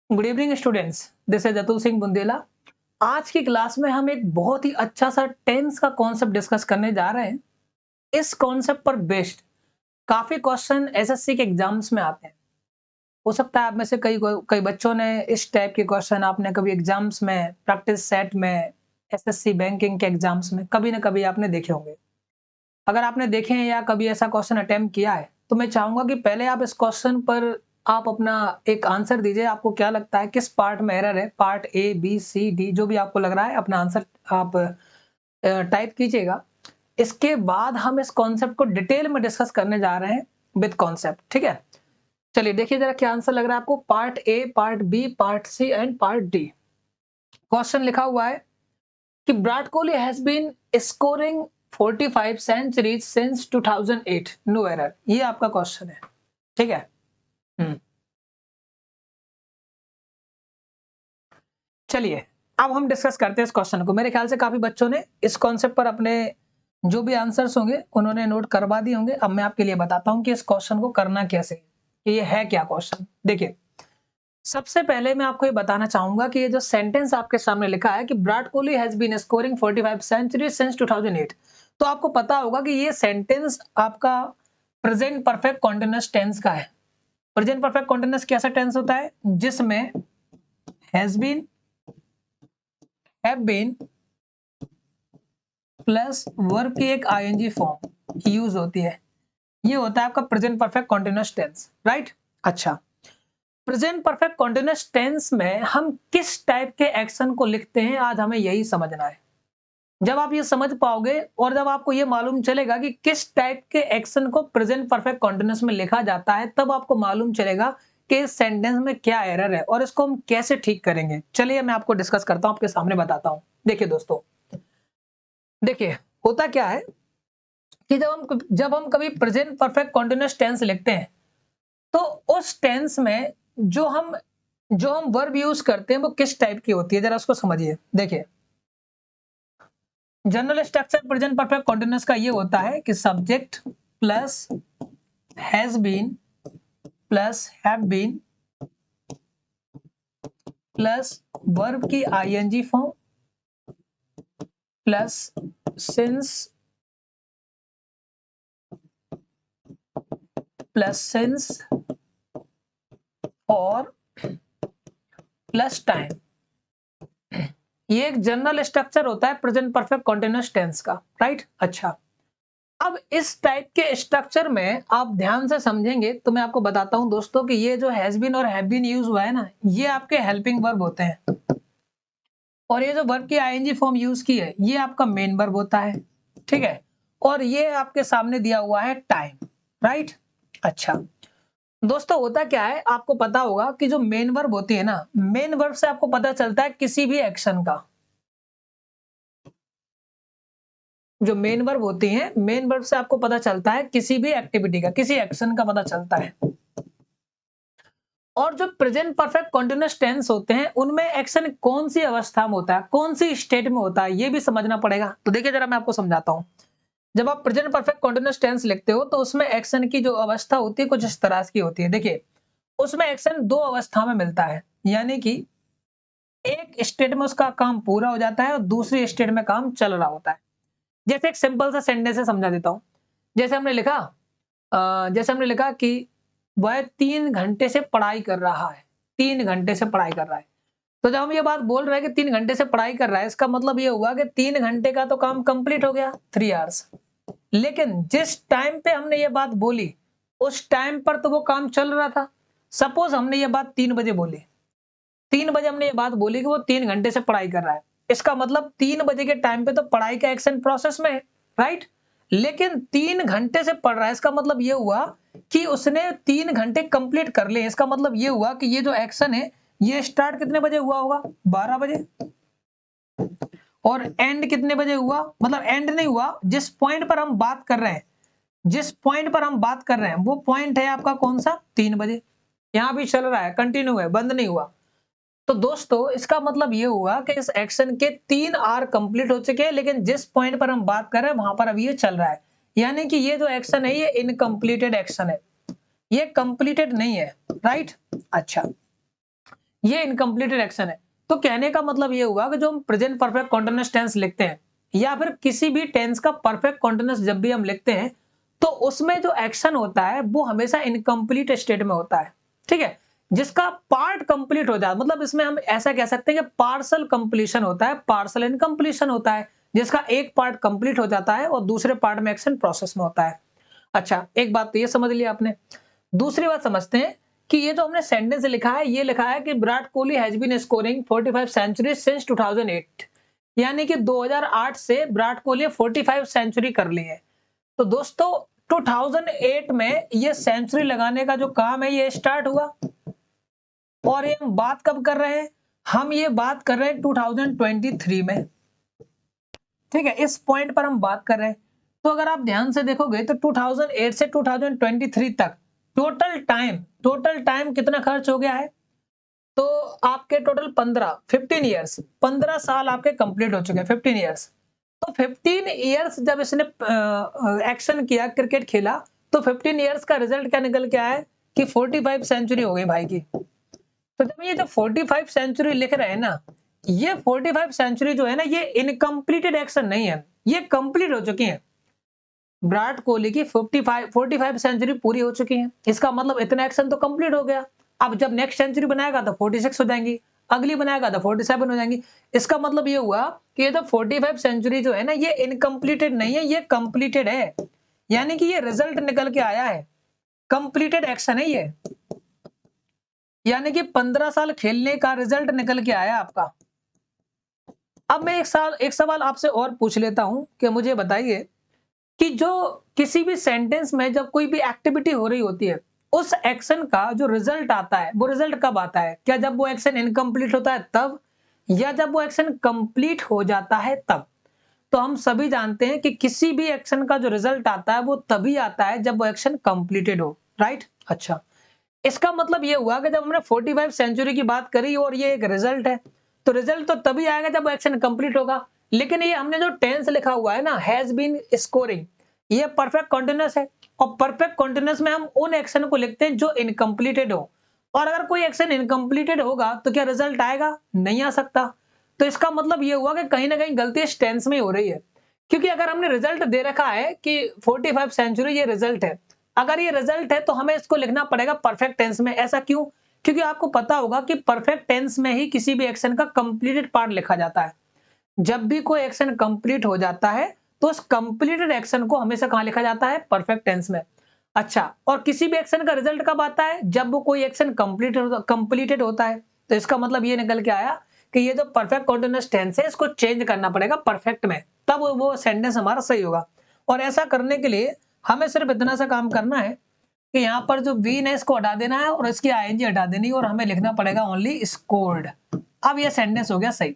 Good evening students, this is Atul Singh Bundela. आज की class में हम एक बहुत ही अच्छा सा टेंस का कॉन्सेप्ट डिस्कस करने जा रहे हैं। इस कॉन्सेप्ट पर बेस्ड काफी क्वेश्चन एसएससी के एग्जाम्स में आते हैं। हो सकता है आप में से कई बच्चों ने इस टाइप के क्वेश्चन आपने कभी एग्जाम्स में, प्रैक्टिस सेट में, एसएससी बैंकिंग के एग्जाम्स में कभी ना कभी आपने देखे होंगे। अगर आपने देखे हैं या कभी ऐसा क्वेश्चन अटेम्प्ट किया है तो मैं चाहूंगा कि पहले आप इस क्वेश्चन पर आप अपना एक आंसर दीजिए। आपको क्या लगता है किस पार्ट में एरर है? Part A, B, C, D, जो भी आपको लग रहा है अपना आंसर आप टाइप कीजिएगा। इसके बाद हम इस कॉन्सेप्ट को डिटेल में डिस्कस करने जा रहे हैं विद कॉन्सेप्ट। ठीक है, चलिए देखिए जरा क्या आंसर लग रहा है आपको। Part A, part B, part C and part D. Question लिखा हुआ है कि Virat Kohli has been scoring 45 centuries since 2008, no error. ये आपका क्वेश्चन है। ठीक है, चलिए अब हम डिस्कस करते हैं इस क्वेश्चन को। मेरे ख्याल से काफी बच्चों ने इस कॉन्सेप्ट पर अपने जो भी आंसर्स होंगे उन्होंने नोट करवा दिए होंगे। अब मैं आपके लिए बताता हूं कि इस क्वेश्चन को करना कैसे, कि ये है क्या क्वेश्चन। देखिए, सबसे पहले मैं आपको ये बताना चाहूंगा कि ये जो सेंटेंस आपके सामने लिखा है कि Virat Kohli has been scoring 45 century since 2008, तो आपको पता होगा कि ये सेंटेंस आपका प्रेजेंट परफेक्ट कॉन्टिन्यूअस टेंस का है। प्रेजेंट परफेक्ट कॉन्टिन्यूअस कैसा टेंस होता है? जिसमें has been, have been plus verb की एक आईएनजी फॉर्म यूज होती है। ये होता है आपका present perfect continuous tense, right? अच्छा, प्रेजेंट परफेक्ट कॉन्टिन्यूअस टेंस में हम किस टाइप के एक्शन को लिखते हैं, आज हमें यही समझना है। जब आप ये समझ पाओगे और जब आपको ये मालूम चलेगा कि किस टाइप के एक्शन को प्रेजेंट परफेक्ट कॉन्टिन्यूअस में लिखा जाता है, तब आपको मालूम चलेगा कि इस सेंटेंस में क्या एरर है और इसको हम कैसे ठीक करेंगे। चलिए मैं आपको डिस्कस करता हूं, आपके सामने बताता हूं। देखिए दोस्तों, देखिए होता क्या है कि जब हम कभी प्रेजेंट परफेक्ट कॉन्टिन्यूअस टेंस लिखते हैं तो उस टेंस में जो हम वर्ब यूज करते हैं वो किस टाइप की होती है, जरा उसको समझिए। देखिए, general structure present perfect continuous का ये होता है कि subject plus has been plus have been plus verb की आईएनजी फॉर्म प्लस सिंस और प्लस टाइम। ये एक जनरल स्ट्रक्चर होता है प्रेजेंट परफेक्ट कॉन्टिन्यूअस टेंस का, राइट? अच्छा, अब इस टाइप के स्ट्रक्चर में आप ध्यान से समझेंगे तो मैं आपको बताता हूं दोस्तों कि ये जो हैज बीन और हैव बीन यूज हुआ है ना, ये आपके हेल्पिंग वर्ब होते हैं और ये जो वर्ब की आईएनजी फॉर्म यूज की है ये आपका मेन वर्ब होता है। ठीक है, और ये आपके सामने दिया हुआ है टाइम, राइट? अच्छा दोस्तों, होता क्या है आपको पता होगा कि जो मेन वर्ब होती है ना, मेन वर्ब से आपको पता चलता है किसी भी एक्शन का। जो मेन वर्ब होती हैं, मेन वर्ब से आपको पता चलता है किसी भी एक्टिविटी का, किसी एक्शन का पता चलता है। और जो प्रेजेंट परफेक्ट कंटीन्यूअस टेंस होते हैं उनमें एक्शन कौन सी अवस्था में होता है, कौन सी स्टेट में होता है, ये भी समझना पड़ेगा। तो देखिए जरा मैं आपको समझाता हूं। जब आप प्रेजेंट परफेक्ट कंटीन्यूअस टेंस लिखते हो तो उसमें एक्शन की जो अवस्था होती है कुछ इस तरह की होती है। देखिए, उसमें एक्शन दो अवस्था में मिलता है, यानी कि एक स्टेट में उसका काम पूरा हो जाता है और दूसरी स्टेट में काम चल रहा होता है। जैसे एक सिंपल सा सेंटेंस से समझा देता हूं। जैसे हमने लिखा कि वह 3 घंटे से पढ़ाई कर रहा है। 3 घंटे से पढ़ाई कर रहा है। तो जब हम ये बात बोल रहे हैं कि 3 घंटे से पढ़ाई कर रहा है, इसका मतलब ये हुआ कि 3 घंटे का तो काम कंप्लीट हो गया, 3 आवर्स। लेकिन जिस टाइम पे हमने ये बात बोली उस टाइम पर तो वो काम चल रहा था। सपोज हमने ये बात 3 बजे बोली, 3 बजे हमने ये बात बोली कि वो 3 घंटे से पढ़ाई कर रहा है। इसका मतलब 3 बजे के टाइम पे तो पढ़ाई का एक्शन प्रोसेस में है, राइट? लेकिन 3 घंटे से पढ़ रहा है, इसका मतलब ये हुआ कि उसने 3 घंटे कंप्लीट कर लिए। इसका मतलब ये हुआ कि ये जो एक्शन है ये स्टार्ट कितने बजे हुआ होगा? 12 बजे। और एंड कितने बजे हुआ? मतलब एंड नहीं हुआ, जिस पॉइंट पर हम बात कर रहे हैं, जिस पॉइंट पर हम बात कर रहे हैं वो पॉइंट है आपका कौन सा? 3 बजे। यहां भी चल रहा है, कंटिन्यू है, बंद नहीं हुआ। तो दोस्तों इसका मतलब ये हुआ कि इस एक्शन के 3 आवर कंप्लीट हो चुके हैं, लेकिन जिस पॉइंट पर हम बात कर रहे हैं वहां पर अभी ये चल रहा है। यानी कि ये जो एक्शन है ये इनकम्प्लीटेड एक्शन है, ये कंप्लीटेड नहीं है, राइट? अच्छा, ये इनकम्प्लीटेड एक्शन है। तो कहने का मतलब ये हुआ कि जो हम प्रेजेंट परफेक्ट कंटीन्यूअस टेंस लिखते हैं या फिर किसी भी टेंस का परफेक्ट कंटीन्यूअस जब भी हम लिखते हैं तो उसमें जो एक्शन होता है वो हमेशा इनकम्प्लीट स्टेट में होता है, ठीक है। जिसका पार्ट कंप्लीट हो जाए, मतलब इसमें हम ऐसा कह सकते हैं कि पार्सल कंप्लीशन होता है, पार्सल इनकम्प्लीशन होता है, जिसका एक पार्ट कंप्लीट हो जाता है और दूसरे पार्ट में एक्शन प्रोसेस में होता है। अच्छा, एक बात तो ये समझ लिया आपने। दूसरी बात समझते हैं कि ये जो हमने सेंटेंस लिखा है, ये लिखा है कि Virat Kohli has been scoring 45 centuries since 2008, यानी कि 2008 से विराट कोहली 45 सेंचुरी कर ली है। तो दोस्तों 2008 में ये सेंचुरी लगाने का जो काम है ये स्टार्ट हुआ, और ये हम बात कब कर रहे हैं? हम ये बात कर रहे हैं 2023 में, ठीक है। इस पॉइंट पर हम बात कर रहे हैं। तो अगर आप ध्यान से देखोगे तो 2008 से 2023 तक टोटल टाइम कितना खर्च हो गया है? तो आपके टोटल 15 ईयर्स, 15 साल आपके कंप्लीट हो चुके हैं, 15 ईयर्स। तो 15 ईयर्स जब इसने एक्शन किया, क्रिकेट खेला, तो 15 ईयर्स का रिजल्ट क्या निकल के आया है कि 45 सेंचुरी हो गई भाई की। तो जब ये जो 45 सेंचुरी लिख रहे हैं ना, ये 45 सेंचुरी जो है ना, ये इनकम्प्लीटेड एक्शन नहीं है, ये कंप्लीट हो चुकी है। विराट कोहली की 45 सेंचुरी पूरी हो चुकी है, इसका मतलब इतना एक्शन तो कंप्लीट हो गया। अब जब नेक्स्ट सेंचुरी बनाएगा तो 46 हो जाएंगी, अगली बनाएगा तो 47 हो जाएंगी। इसका मतलब ये हुआ कि ये जो 45 सेंचुरी जो है ना, ये इनकम्प्लीटेड नहीं है, ये कंप्लीटेड है, यानी कि ये रिजल्ट निकल के आया है, कंप्लीटेड एक्शन है ये, यानी कि 15 साल खेलने का रिजल्ट निकल के आया आपका। अब मैं एक सवाल आपसे और पूछ लेता हूं कि मुझे बताइए कि जो किसी भी सेंटेंस में जब कोई भी एक्टिविटी हो रही होती है, उस एक्शन का जो रिजल्ट आता है, वो रिजल्ट कब आता है? क्या जब वो एक्शन इनकम्प्लीट होता है तब, या जब वो एक्शन कंप्लीट हो जाता है तब? तो हम सभी जानते हैं कि किसी भी एक्शन का जो रिजल्ट आता है वो तभी आता है जब वो एक्शन कंप्लीटेड हो, राइट? अच्छा, इसका मतलब ये हुआ कि जब हमने 45 सेंचुरी की बात करी और ये एक रिजल्ट है, तो रिजल्ट तो तभी आएगा जब एक्शन कंप्लीट होगा। लेकिन ये हमने जो टेंस लिखा हुआ है ना, हैज बीन स्कोरिंग, ये परफेक्ट कंटीन्यूअस है, और परफेक्ट कंटीन्यूअस में हम उन एक्शन को लिखते हैं जो इनकम्प्लीटेड हो, और अगर कोई एक्शन इनकम्प्लीटेड होगा तो क्या रिजल्ट आएगा? नहीं आ सकता। तो इसका मतलब ये हुआ कि कहीं ना कहीं गलती इस टेंस में हो रही है, क्योंकि अगर हमने रिजल्ट दे रखा है कि 45 सेंचुरी ये रिजल्ट है, अगर ये रिजल्ट है तो हमें इसको लिखना पड़ेगा परफेक्ट टेंस में। ऐसा क्यों? क्योंकि आपको पता होगा कि परफेक्ट टेंस में ही किसी भी एक्शन का कंप्लीटेड पार्ट लिखा जाता है। जब भी कोई एक्शन कंप्लीट हो जाता है तो उस कंप्लीटेड एक्शन को हमेशा कहां लिखा जाता है? परफेक्ट टेंस में। अच्छा, और किसी भी एक्शन का रिजल्ट कब आता है? जब वो कोई एक्शन कंप्लीटेड होता है। तो इसका मतलब ये निकल के आया कि ये जो परफेक्ट कंटीन्यूअस टेंस है इसको चेंज करना पड़ेगा परफेक्ट में, तब वो सेंटेंस हमारा सही होगा। और ऐसा करने के लिए हमें सिर्फ इतना सा काम करना है कि यहाँ पर जो वी है इसको हटा देना है और इसकी आईएनजी हटा देनी है, और हमें लिखना पड़ेगा ओनली स्कोर्ड। अब ये सेंटेंस हो गया सही।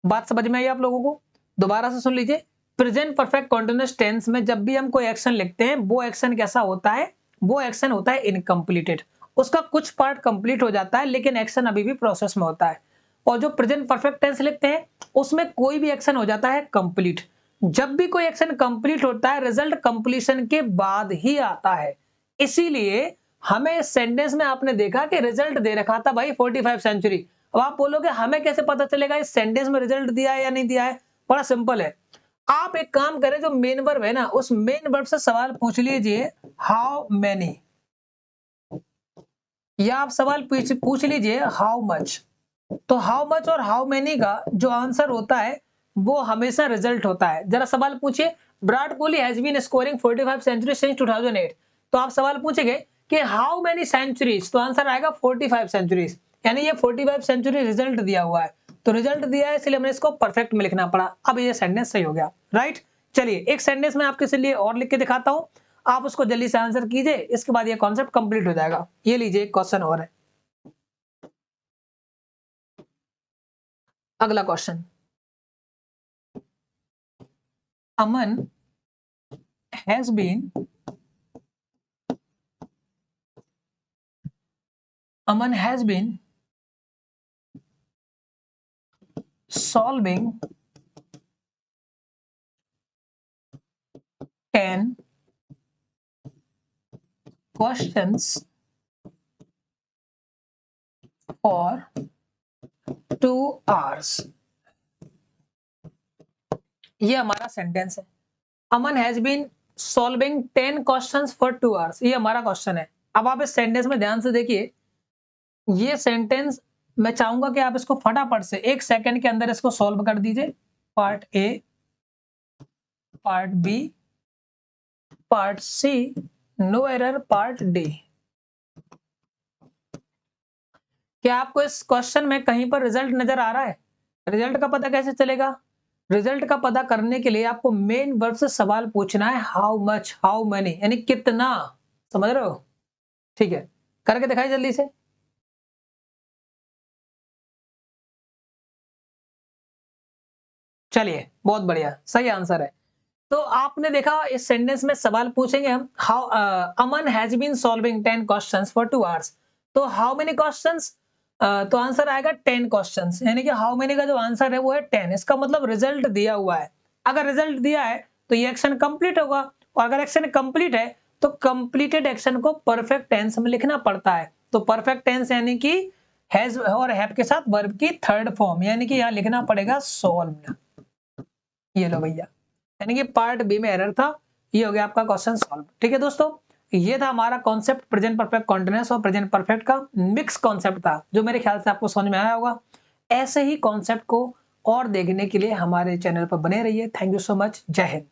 बात समझ में आई आप लोगों को? दोबारा से सुन लीजिए। प्रेजेंट परफेक्ट कंटीन्यूअस टेंस में जब भी हम कोई एक्शन लिखते हैं, वो एक्शन कैसा होता है? वो एक्शन होता है इनकम्प्लीटेड। उसका कुछ पार्ट कंप्लीट हो जाता है लेकिन एक्शन अभी भी प्रोसेस में होता है। और जो प्रेजेंट परफेक्ट टेंस लिखते हैं उसमें कोई भी एक्शन हो जाता है कंप्लीट। जब भी कोई एक्शन कंप्लीट होता है रिजल्ट कंप्लीशन के बाद ही आता है। इसीलिए हमें इस सेंटेंस में आपने देखा कि रिजल्ट दे रखा था भाई 45 सेंचुरी। अब आप बोलोगे हमें कैसे पता चलेगा इस सेंटेंस में रिजल्ट दिया है या नहीं दिया है? बड़ा सिंपल है। आप एक काम करें, जो मेन वर्ब है ना, उस मेन वर्ब से सवाल पूछ लीजिए हाउ मेनी, या आप सवाल पूछ लीजिए हाउ मच। तो हाउ मच और हाउ मेनी का जो आंसर होता है वो हमेशा रिजल्ट होता है। जरा सवाल पूछिए, Virat Kohli has been scoring 45 century since 2008, तो आप सवाल पूछेंगे कि हाउ मेनी सेंचुरीज, तो आंसर आएगा 45 सेंचुरीज, यानी ये 45 सेंचुरी रिजल्ट दिया हुआ है। तो रिजल्ट दिया है इसलिए हमने इसको परफेक्ट में लिखना पड़ा। अब ये सेंटेंस सही हो गया, राइट? चलिए एक सेंटेंस में आपके लिए और लिख के दिखाता हूं, आप उसको जल्दी से आंसर कीजिए, इसके बाद ये कॉन्सेप्ट कंप्लीट हो जाएगा। ये लीजिए एक क्वेश्चन और है, अगला question. Aman has been Aman has been solving 10 questions for 2 hours। ये हमारा सेंटेंस है। Aman has been solving 10 questions for 2 hours। ये हमारा क्वेश्चन है। अब आप इस सेंटेंस में ध्यान से देखिए, ये सेंटेंस मैं चाहूंगा कि आप इसको फटाफट से 1 सेकंड के अंदर इसको सॉल्व कर दीजिए। Part A, part B, part C, no error, part D. क्या आपको इस क्वेश्चन में कहीं पर रिजल्ट नजर आ रहा है? रिजल्ट का पता कैसे चलेगा? रिजल्ट का पता करने के लिए आपको मेन वर्ब से सवाल पूछना है, हाउ मच, हाउ मेनी, यानी कितना। समझ रहे हो? ठीक है, करके दिखाई जल्दी से। चलिए, बहुत बढ़िया, सही आंसर है। तो आपने देखा इस सेंटेंस में सवाल पूछेंगे हम, how Aman has been solving 10 questions for 2 hours। तो हाउ मेनी क्वेश्चंस, तो आंसर आएगा 10 क्वेश्चंस, यानी कि हाउ मेनी का जो आंसर है वो है 10। इसका मतलब रिजल्ट दिया हुआ है। अगर रिजल्ट दिया है तो ये एक्शन कंप्लीट होगा, और अगर एक्शन कंप्लीट है तो कंप्लीटेड एक्शन को परफेक्ट टेंस में लिखना पड़ता है। तो परफेक्ट टेंस यानी कि हैज और हैव के साथ वर्ब की थर्ड फॉर्म, यानी कि यहाँ लिखना पड़ेगा सॉल्व्ड। ये लो भैया, यानी कि पार्ट बी में एरर था। ये हो गया आपका क्वेश्चन सॉल्व। ठीक है दोस्तों, ये था हमारा कॉन्सेप्ट प्रेजेंट परफेक्ट कॉन्टिन्यूअस और प्रेजेंट परफेक्ट का मिक्स कॉन्सेप्ट था, जो मेरे ख्याल से आपको समझ में आया होगा। ऐसे ही कॉन्सेप्ट को और देखने के लिए हमारे चैनल पर बने रहिए। Thank you so much. जय हिंद।